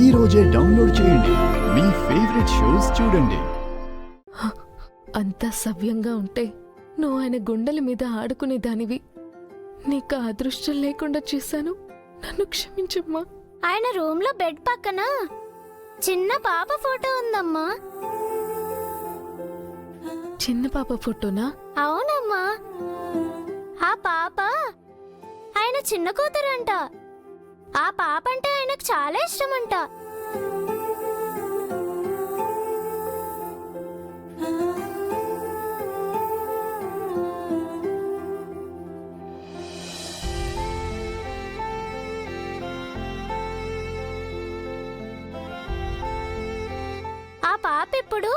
ఈ రోజే డౌన్లోడ్ చేయండి. మీ ఫేవరెట్ షోస్ చూడండి. అంతా సవ్యంగా ఉంటే నువ్వు ఆయన గుండెల మీద ఆడుకునే దానివి. నీకు అదృష్టం లేకుండా చేశాను, నన్ను క్షమించమ్మా. ఆయన రూమ్ లో బెడ్ పక్కన చిన్న పాప ఫోటో ఉందమ్మా. చిన్న పాప ఫోటోనా? అవునమ్మా, ఆ పాప ఆయన చిన్న కూతురంట. ఆ పాప అంటే ఆయనకు చాలా ఇష్టమంట. ఆ పాప ఇప్పుడు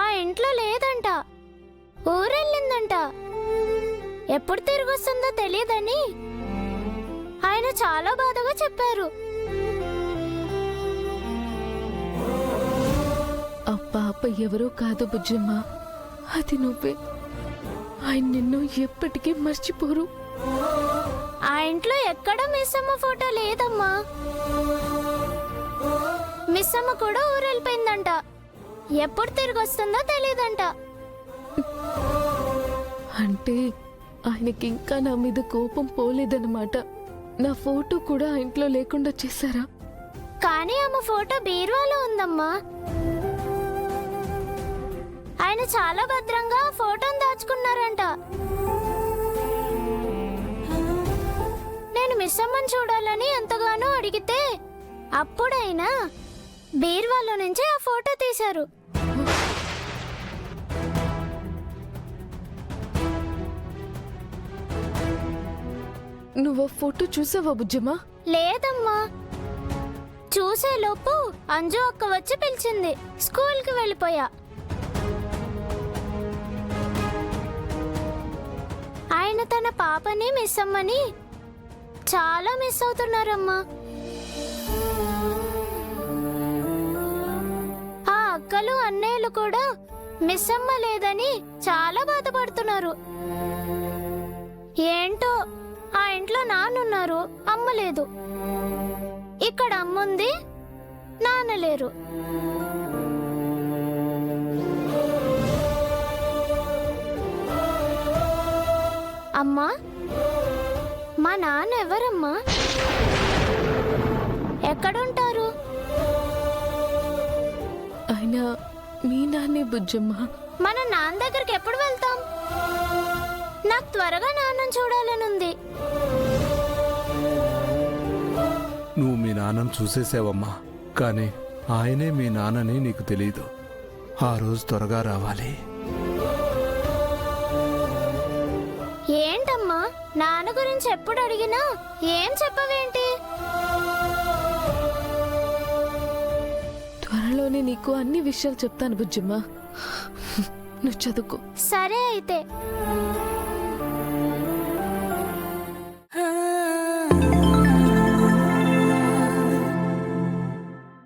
ఆ ఇంట్లో లేదంట, ఊరెళ్ళిందంట. ఎప్పుడు తిరిగి వస్తుందో తెలియదని ఆయన చాలా బాధగా చెప్పారు. ఆ పాప ఎవరో కాదు బుజ్జమ్మ, అది నువ్వే. ఆయన నిన్ను ఎప్పటికీ మర్చిపోరు. ఆ ఇంట్లో ఎక్కడ మిస్సమ్మ ఫోటో లేదమ్మా. మిస్సమ్మ కూడా ఊరెళ్ళిపోయిందంట. ఎప్పుడు తిరిగి వస్తుందో తెలియదంట. అంటే ఆయనకి ఇంకా నా మీద కోపం పోలేదన్నమాట. నా ఫోటో కూడా ఆ ఇంట్లో లేకుండా చేశారా? కానీ ఆమె ఫోటో బీరువాలో ఉందమ్మా. ఆయన చాలా భద్రంగా ఆ ఫోటోను దాచుకున్నారంట. నేను మిస్ అమ్మని చూడాలని ఎంతగానో అడిగితే అప్పుడైనా బీరువాలో నుంచి ఆ ఫోటో తీశారు. నువ్వు ఆ ఫోటో చూసావా బుజ్జమ్మా? లేదమ్మా, చూసేలోపు అంజు అక్క వచ్చి పిలిచింది. స్కూల్కి వెళ్ళిపోయా. ఆయన తన పాపని మిస్ అమ్మని చాలా మిస్ అవుతున్నారమ్మా. ఆ అక్కలు అన్నయ్యలు కూడా మిస్ అమ్మ లేదని చాలా బాధపడుతున్నారు. ఏంటో, ఆ ఇంట్లో నాన్నున్నారు, అమ్మ లేదు. ఇక్కడ అమ్ముంది, నాన్న లేరు. అమ్మా, మా నాన్న ఎవరమ్మా? ఎక్కడుంటారు? ఆయన మీ నాన్నే బుజ్జమ్మ. మన నాన్న దగ్గరికి ఎప్పుడు వెళ్తాం? నాకు త్వరగా నాన్నని చూడాలనుంది. నువ్వు మీ నాన్నను చూసేసావమ్మా, కానీ ఆయనే మీ నాన్నని నీకు తెలీదు. ఆ రోజు త్వరగా రావాలి. ఏంటమ్మా, నాన్న గురించి ఎప్పుడు అడిగినా ఏం చెప్పవేంటి? త్వరలోనే నీకు అన్ని విషయాలు చెప్తాను బుజ్జమ్మ. నువ్వు చదువుకో. సరే అయితే.